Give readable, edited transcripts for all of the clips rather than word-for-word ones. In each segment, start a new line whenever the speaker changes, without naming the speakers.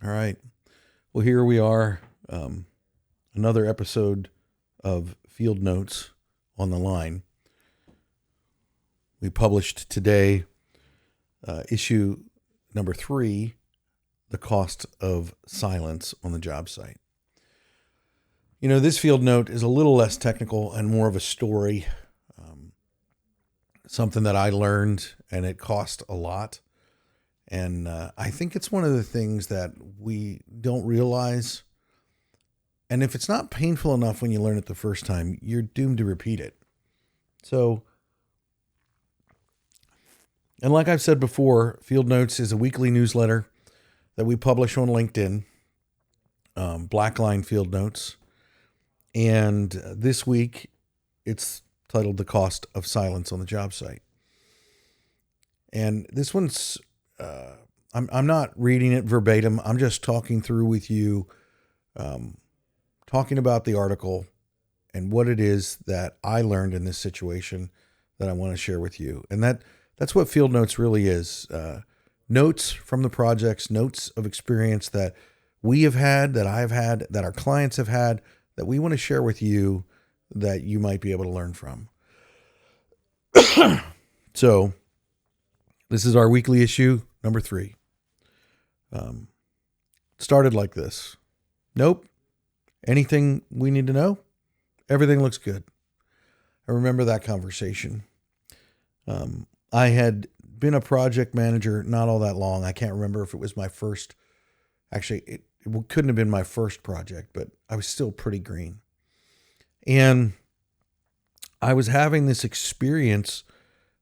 All right. Well, here we are, another episode of Field Notes on the line. We published today issue number 3, The Cost of Silence on the Job Site. You know, this field note is a little less technical and more of a story, something that I learned, and it cost a lot. And I think it's one of the things that we don't realize. And if it's not painful enough when you learn it the first time, you're doomed to repeat it. So, and like I've said before, Field Notes is a weekly newsletter that we publish on LinkedIn, Blackline Field Notes. And this week, it's titled The Cost of Silence on the Job Site. And this one's, I'm not reading it verbatim. I'm just talking through with you, talking about the article and what it is that I learned in this situation that I want to share with you. And that's what Field Notes really is. Notes from the projects, notes of experience that we have had, that I've had, that our clients have had, that we want to share with you that you might be able to learn from. So this is our weekly issue, number 3. Started like this. Nope. Anything we need to know? Everything looks good. I remember that conversation. I had been a project manager not all that long. I can't remember if it was my first. Actually, it couldn't have been my first project, but I was still pretty green. And I was having this experience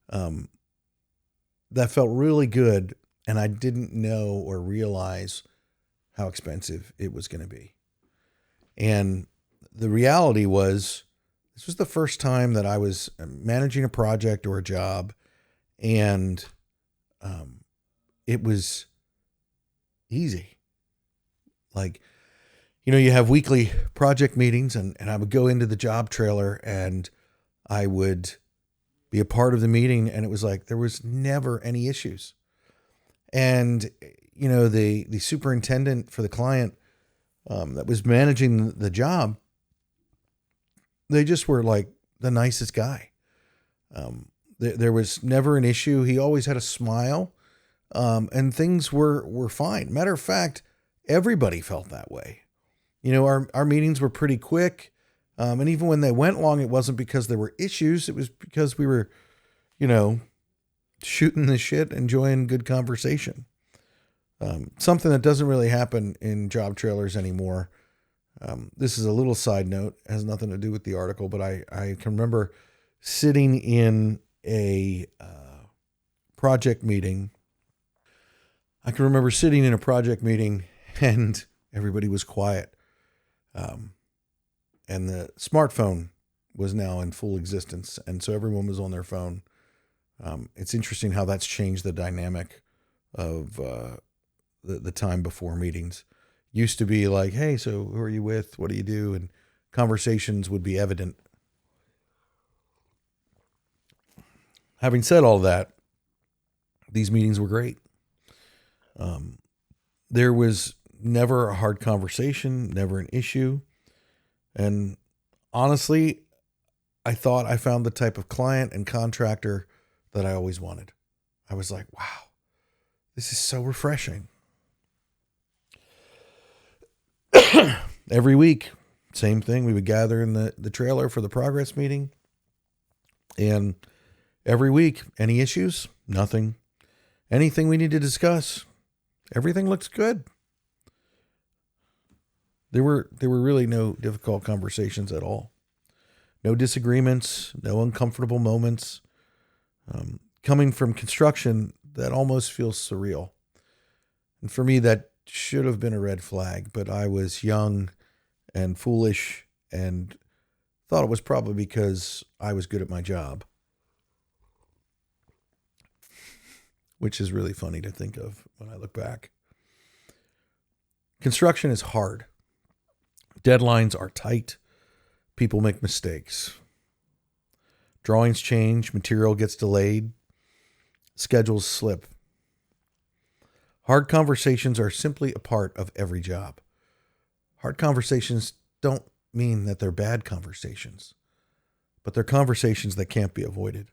that felt really good, and I didn't know or realize how expensive it was going to be. And the reality was, this was the first time that I was managing a project or a job, and it was easy. Like, you know, you have weekly project meetings, and I would go into the job trailer and I would be a part of the meeting, and it was like there was never any issues. And, you know, the superintendent for the client that was managing the job, they just were like the nicest guy. There was never an issue. He always had a smile, and things were fine. Matter of fact, everybody felt that way. You know, our meetings were pretty quick. And even when they went long, it wasn't because there were issues. It was because we were, you know, shooting the shit, enjoying good conversation. Something that doesn't really happen in job trailers anymore. This is a little side note, has nothing to do with the article, but I can remember sitting in a project meeting. I can remember sitting in a project meeting and everybody was quiet. And the smartphone was now in full existence. And so everyone was on their phone. It's interesting how that's changed the dynamic of the time before meetings. Used to be like, hey, so who are you with? What do you do? And conversations would be evident. Having said all that, these meetings were great. There was never a hard conversation, never an issue. And honestly, I thought I found the type of client and contractor that I always wanted. I was like, wow, this is so refreshing. Every week, same thing. We would gather in the trailer for the progress meeting. And every week, any issues? Nothing. Anything we need to discuss? Everything looks good. There were really no difficult conversations at all. No disagreements, no uncomfortable moments. Coming from construction, that almost feels surreal. And for me, that should have been a red flag, but I was young and foolish and thought it was probably because I was good at my job, which is really funny to think of when I look back. Construction is hard. Deadlines are tight. People make mistakes. Drawings change. Material gets delayed. Schedules slip. Hard conversations are simply a part of every job. Hard conversations don't mean that they're bad conversations, but they're conversations that can't be avoided.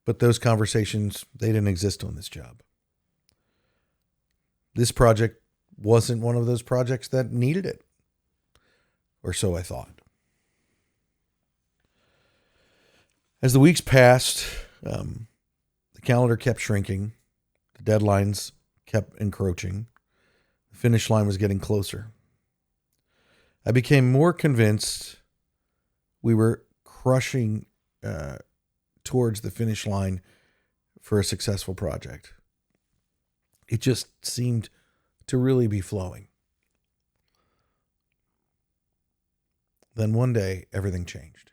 But those conversations, they didn't exist on this job. This project wasn't one of those projects that needed it, or so I thought. As the weeks passed, the calendar kept shrinking. The deadlines kept encroaching. The finish line was getting closer. I became more convinced we were crushing towards the finish line for a successful project. It just seemed to really be flowing. Then one day, everything changed.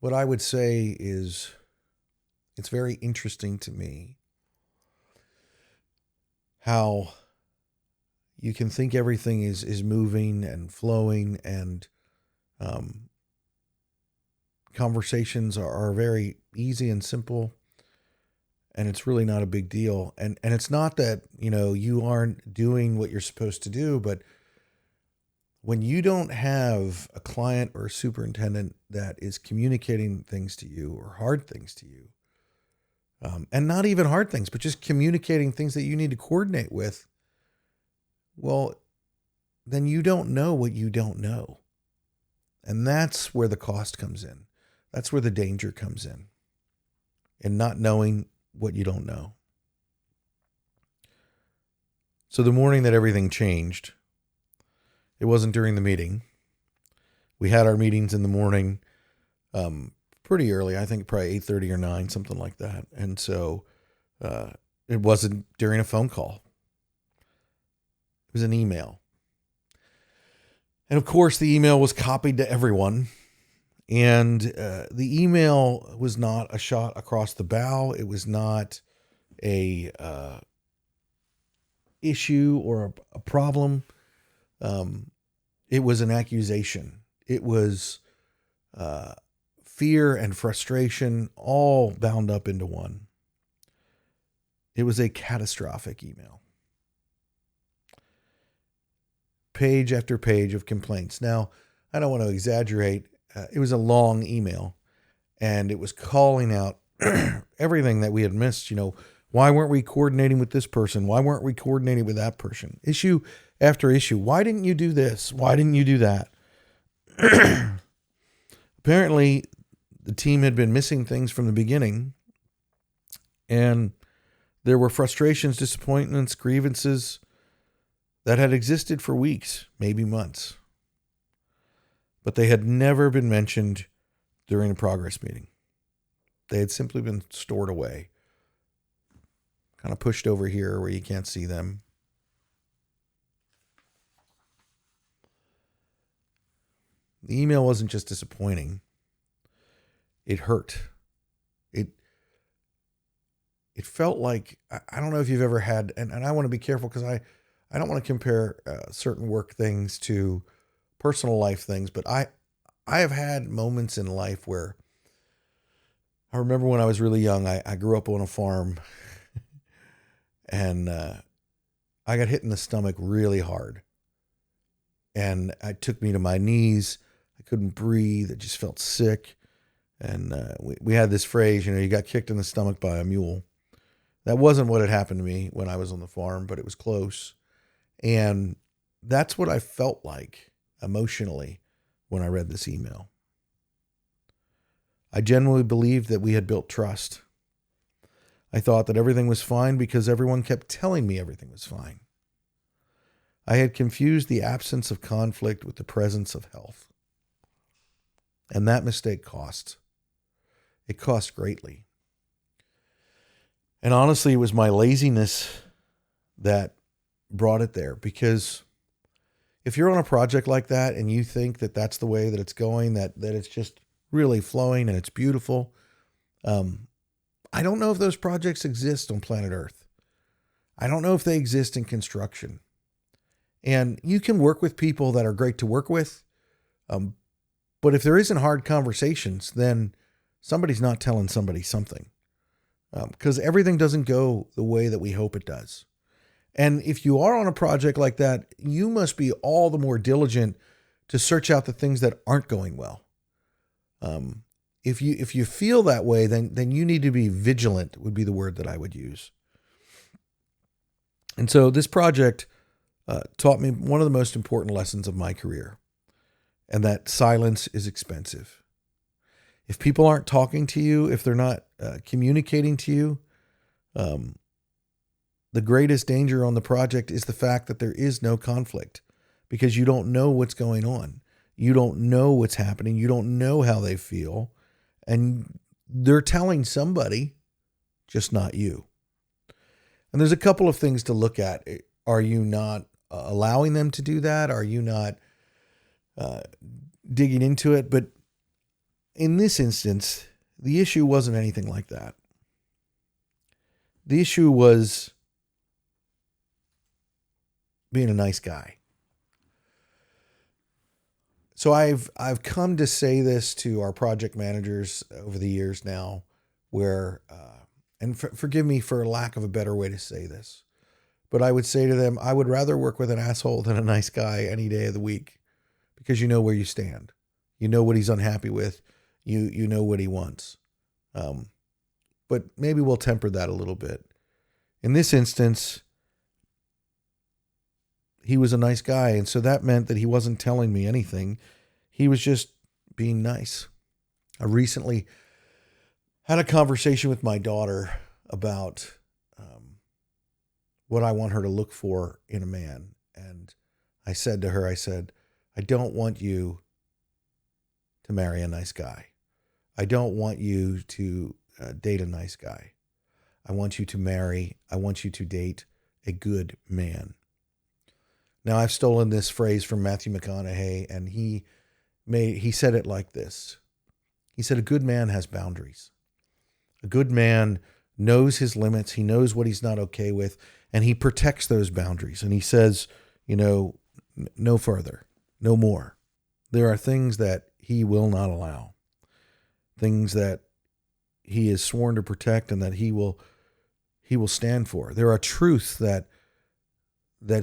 What I would say is it's very interesting to me how you can think everything is moving and flowing, and conversations are very easy and simple, and it's really not a big deal. And it's not that, you aren't doing what you're supposed to do, but when you don't have a client or a superintendent that is communicating things to you, or hard things to you, and not even hard things, but just communicating things that you need to coordinate with, well, then you don't know what you don't know. And that's where the cost comes in. That's where the danger comes in not knowing what you don't know. So the morning that everything changed, it wasn't during the meeting. We had our meetings in the morning pretty early, I think probably 8:30 or 9, something like that. And so it wasn't during a phone call. It was an email. And of course, the email was copied to everyone. And the email was not a shot across the bow. It was not a issue or a problem. It was an accusation. It was fear and frustration all bound up into one. It was a catastrophic email. Page after page of complaints. Now, I don't want to exaggerate. It was a long email, and it was calling out everything that we had missed. Why weren't we coordinating with this person? Why weren't we coordinating with that person? Issue after issue. Why didn't you do this? Why didn't you do that? Apparently, the team had been missing things from the beginning, and there were frustrations, disappointments, grievances that had existed for weeks, maybe months. But they had never been mentioned during a progress meeting. They had simply been stored away, kind of pushed over here where you can't see them. The email wasn't just disappointing. It hurt. It felt like, I don't know if you've ever had, and I want to be careful because I don't want to compare certain work things to personal life things, but I have had moments in life where I remember when I was really young, I grew up on a farm, and I got hit in the stomach really hard, and it took me to my knees. I couldn't breathe. It just felt sick. And we had this phrase, you got kicked in the stomach by a mule. That wasn't what had happened to me when I was on the farm, but it was close. And that's what I felt like emotionally when I read this email. I genuinely believed that we had built trust. I thought that everything was fine because everyone kept telling me everything was fine. I had confused the absence of conflict with the presence of health. And that mistake cost. It cost greatly. And honestly, it was my laziness that brought it there, because if you're on a project like that and you think that that's the way that it's going, that it's just really flowing and it's beautiful, I don't know if those projects exist on planet Earth. I don't know if they exist in construction. And you can work with people that are great to work with, but if there isn't hard conversations, then somebody's not telling somebody something. because everything doesn't go the way that we hope it does. And if you are on a project like that, you must be all the more diligent to search out the things that aren't going well. If you feel that way, then you need to be vigilant, would be the word that I would use. And so this project taught me one of the most important lessons of my career, and that silence is expensive. If people aren't talking to you, if they're not communicating to you, the greatest danger on the project is the fact that there is no conflict, because you don't know what's going on. You don't know what's happening. You don't know how they feel. And they're telling somebody, just not you. And there's a couple of things to look at. Are you not allowing them to do that? Are you not digging into it? But in this instance, the issue wasn't anything like that. The issue was being a nice guy. So I've come to say this to our project managers over the years now, where, and forgive me for lack of a better way to say this, but I would say to them, I would rather work with an asshole than a nice guy any day of the week, because you know where you stand. You know what he's unhappy with. You know what he wants. But maybe we'll temper that a little bit. In this instance, he was a nice guy, and so that meant that he wasn't telling me anything. He was just being nice. I recently had a conversation with my daughter about what I want her to look for in a man. And I said to her, I don't want you to marry a nice guy. I don't want you to date a nice guy. I want you to date a good man. Now, I've stolen this phrase from Matthew McConaughey, and he said it like this. He said, a good man has boundaries. A good man knows his limits. He knows what he's not okay with, and he protects those boundaries. And he says, no further, no more. There are things that he will not allow, things that he is sworn to protect and that he will stand for. There are truths that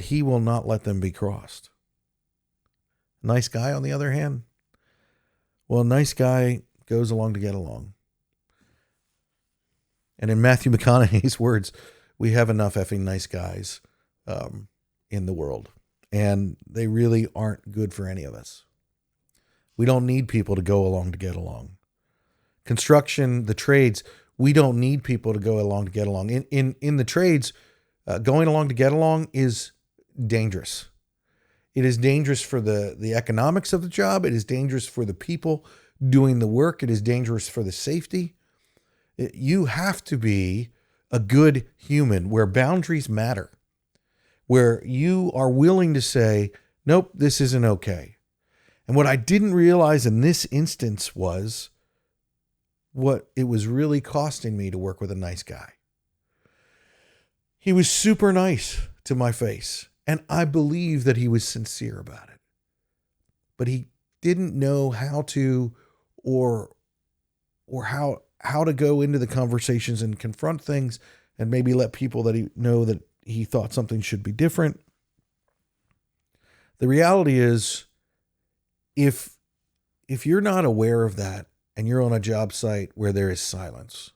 he will not let them be crossed. Nice guy, on the other hand, well, a nice guy goes along to get along. And in Matthew McConaughey's words, we have enough effing nice guys in the world, and they really aren't good for any of us. We don't need people to go along to get along. Construction, the trades, we don't need people to go along to get along. In the trades, going along to get along is dangerous. It is dangerous for the economics of the job. It is dangerous for the people doing the work. It is dangerous for the safety. You have to be a good human where boundaries matter, where you are willing to say, nope, this isn't okay. And what I didn't realize in this instance was what it was really costing me to work with a nice guy. He was super nice to my face, and I believe that he was sincere about it. But he didn't know how to or how to go into the conversations and confront things and maybe let people that he know that he thought something should be different. The reality is, if you're not aware of that and you're on a job site where there is silence,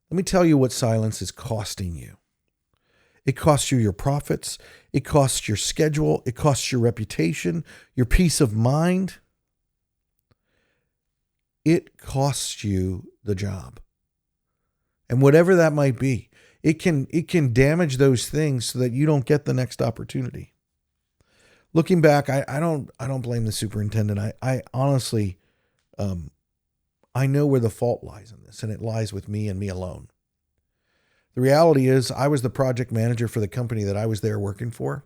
let me tell you what silence is costing you. It costs you your profits. It costs your schedule. It costs your reputation, your peace of mind. It costs you the job. And whatever that might be, it can damage those things so that you don't get the next opportunity. Looking back, I don't blame the superintendent. I honestly, I know where the fault lies in this, and it lies with me and me alone. The reality is, I was the project manager for the company that I was there working for,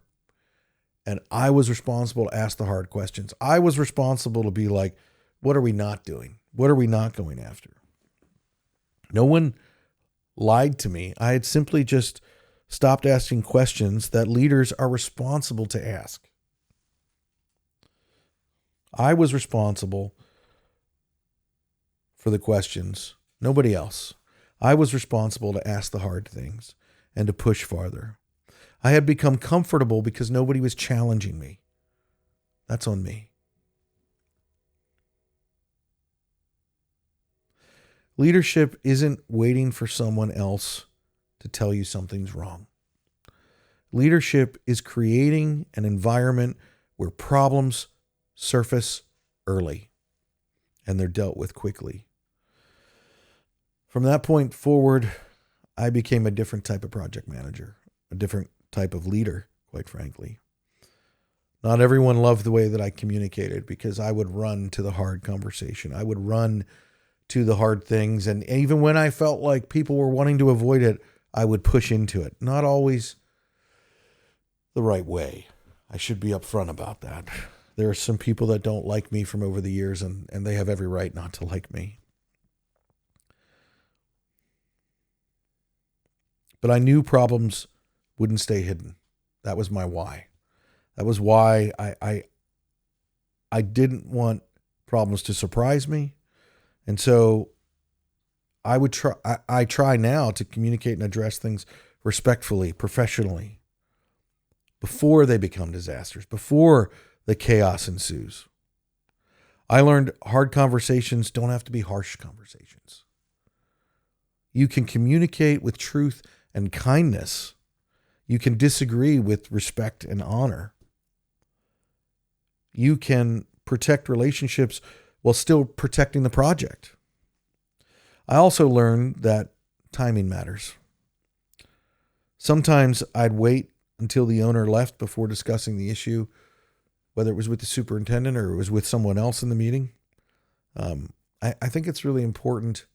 and I was responsible to ask the hard questions. I was responsible to be like, what are we not doing? What are we not going after? No one lied to me. I had simply just stopped asking questions that leaders are responsible to ask. I was responsible for the questions, nobody else. I was responsible to ask the hard things and to push farther. I had become comfortable because nobody was challenging me. That's on me. Leadership isn't waiting for someone else to tell you something's wrong. Leadership is creating an environment where problems surface early and they're dealt with quickly. From that point forward, I became a different type of project manager, a different type of leader, quite frankly. Not everyone loved the way that I communicated because I would run to the hard conversation. I would run to the hard things. And even when I felt like people were wanting to avoid it, I would push into it. Not always the right way. I should be upfront about that. There are some people that don't like me from over the years, and they have every right not to like me. But I knew problems wouldn't stay hidden. That was my why. That was why I didn't want problems to surprise me. And so I try now to communicate and address things respectfully, professionally, before they become disasters, before the chaos ensues. I learned hard conversations don't have to be harsh conversations. You can communicate with truth and kindness. You can disagree with respect and honor. You can protect relationships while still protecting the project. I also learned that timing matters. Sometimes I'd wait until the owner left before discussing the issue, whether it was with the superintendent or it was with someone else in the meeting. I think it's really important.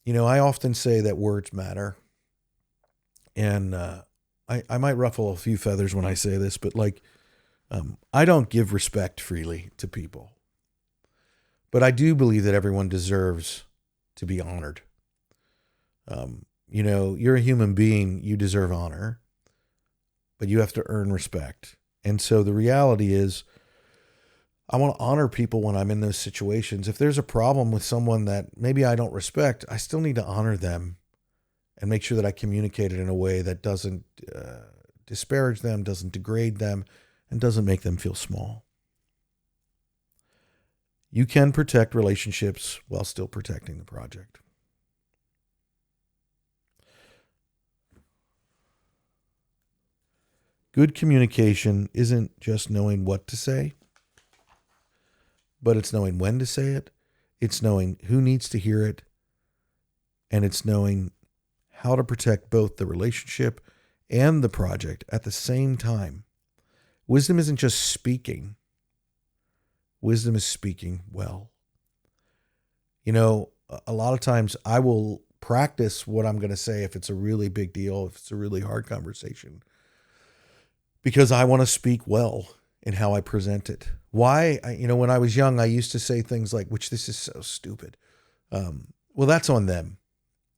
You know, I often say that words matter. And I might ruffle a few feathers when I say this, but I don't give respect freely to people. But I do believe that everyone deserves to be honored. You're a human being, you deserve honor, but you have to earn respect. And so the reality is, I want to honor people when I'm in those situations. If there's a problem with someone that maybe I don't respect, I still need to honor them and make sure that I communicate it in a way that doesn't disparage them, doesn't degrade them, and doesn't make them feel small. You can protect relationships while still protecting the project. Good communication isn't just knowing what to say, but it's knowing when to say it. It's knowing who needs to hear it. And it's knowing how to protect both the relationship and the project at the same time. Wisdom isn't just speaking. Wisdom is speaking well. You know, a lot of times I will practice what I'm going to say if it's a really big deal, if it's a really hard conversation, because I want to speak well in how I present it. Why? When I was young, I used to say things like, which this is so stupid. Well, that's on them.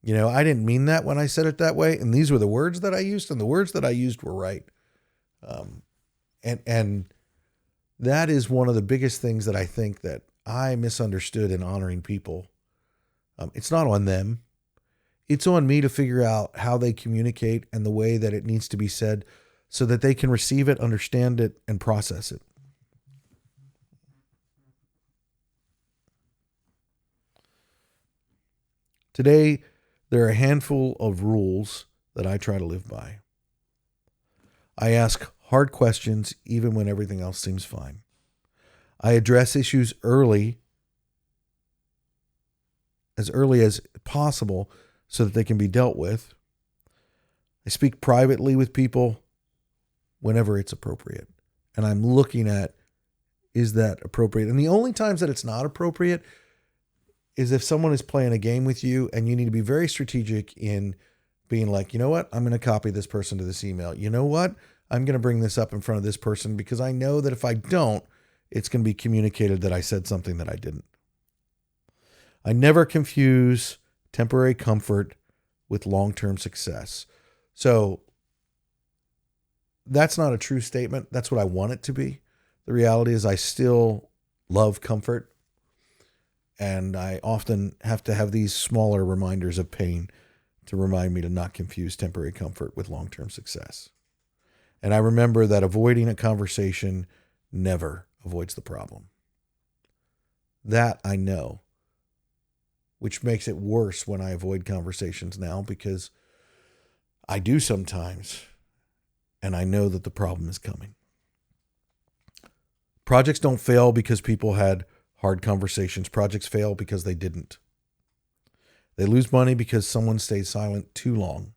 I didn't mean that when I said it that way. And these were the words that I used, and the words that I used were right. And that is one of the biggest things that I think that I misunderstood in honoring people. It's not on them. It's on me to figure out how they communicate and the way that it needs to be said so that they can receive it, understand it, and process it. Today, there are a handful of rules that I try to live by. I ask hard questions even when everything else seems fine. I address issues as early as possible so that they can be dealt with. I speak privately with people whenever it's appropriate. And I'm looking at, is that appropriate? And the only times that it's not appropriate is if someone is playing a game with you and you need to be very strategic in being like, you know what? I'm going to copy this person to this email. You know what? I'm going to bring this up in front of this person because I know that if I don't, it's going to be communicated that I said something that I didn't. I never confuse temporary comfort with long-term success. So that's not a true statement. That's what I want it to be. The reality is I still love comfort. And I often have to have these smaller reminders of pain to remind me to not confuse temporary comfort with long-term success. And I remember that avoiding a conversation never avoids the problem. That I know, which makes it worse when I avoid conversations now, because I do sometimes, and I know that the problem is coming. Projects don't fail because people had hard conversations. Projects fail because they didn't. They lose money because someone stayed silent too long.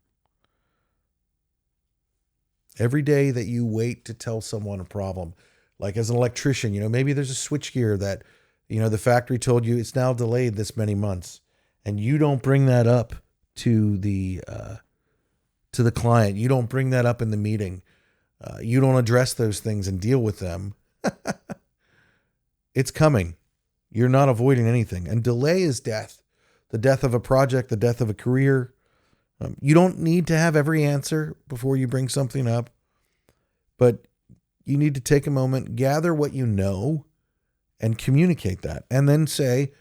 Every day that you wait to tell someone a problem, like as an electrician, maybe there's a switchgear that, the factory told you it's now delayed this many months, and you don't bring that up to the client. You don't bring that up in the meeting. You don't address those things and deal with them. It's coming. You're not avoiding anything. And delay is death. The death of a project, the death of a career. You don't need to have every answer before you bring something up, but you need to take a moment, gather what you know, and communicate that. And then say,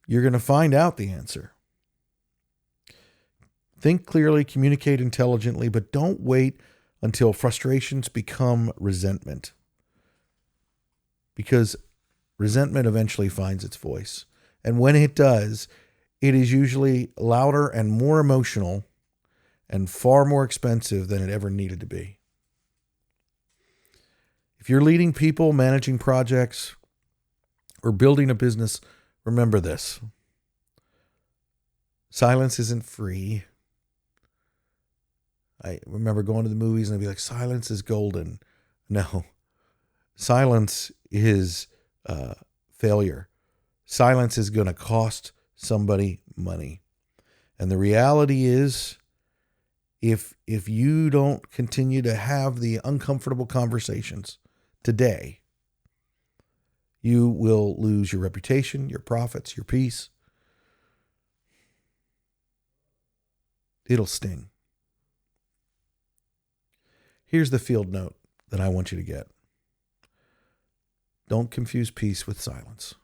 you're going to find out the answer. Think clearly, communicate intelligently, but don't wait until frustrations become resentment. Because resentment eventually finds its voice. And when it does, it is usually louder and more emotional and far more expensive than it ever needed to be. If you're leading people, managing projects, or building a business, remember this. Silence isn't free. I remember going to the movies and I'd be like, silence is golden. No. Silence is failure. Silence is going to cost somebody money. And the reality is, if you don't continue to have the uncomfortable conversations today, you will lose your reputation, your profits, your peace. It'll sting. Here's the field note that I want you to get. Don't confuse peace with silence.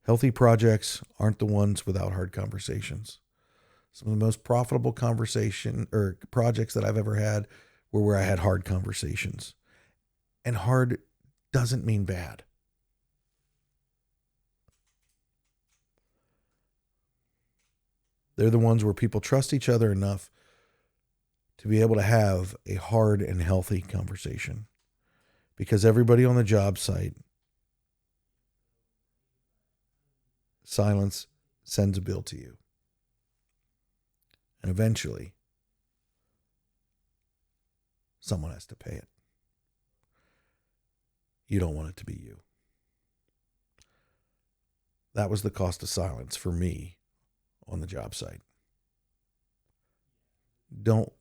Healthy projects aren't the ones without hard conversations. Some of the most profitable projects that I've ever had were where I had hard conversations. And hard doesn't mean bad. They're the ones where people trust each other enough to be able to have a hard and healthy conversation. Because everybody on the job site, silence sends a bill to you. And eventually, someone has to pay it. You don't want it to be you. That was the cost of silence for me on the job site. Don't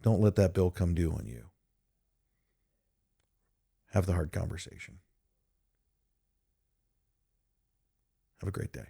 let that bill come due on you. Have the hard conversation. Have a great day.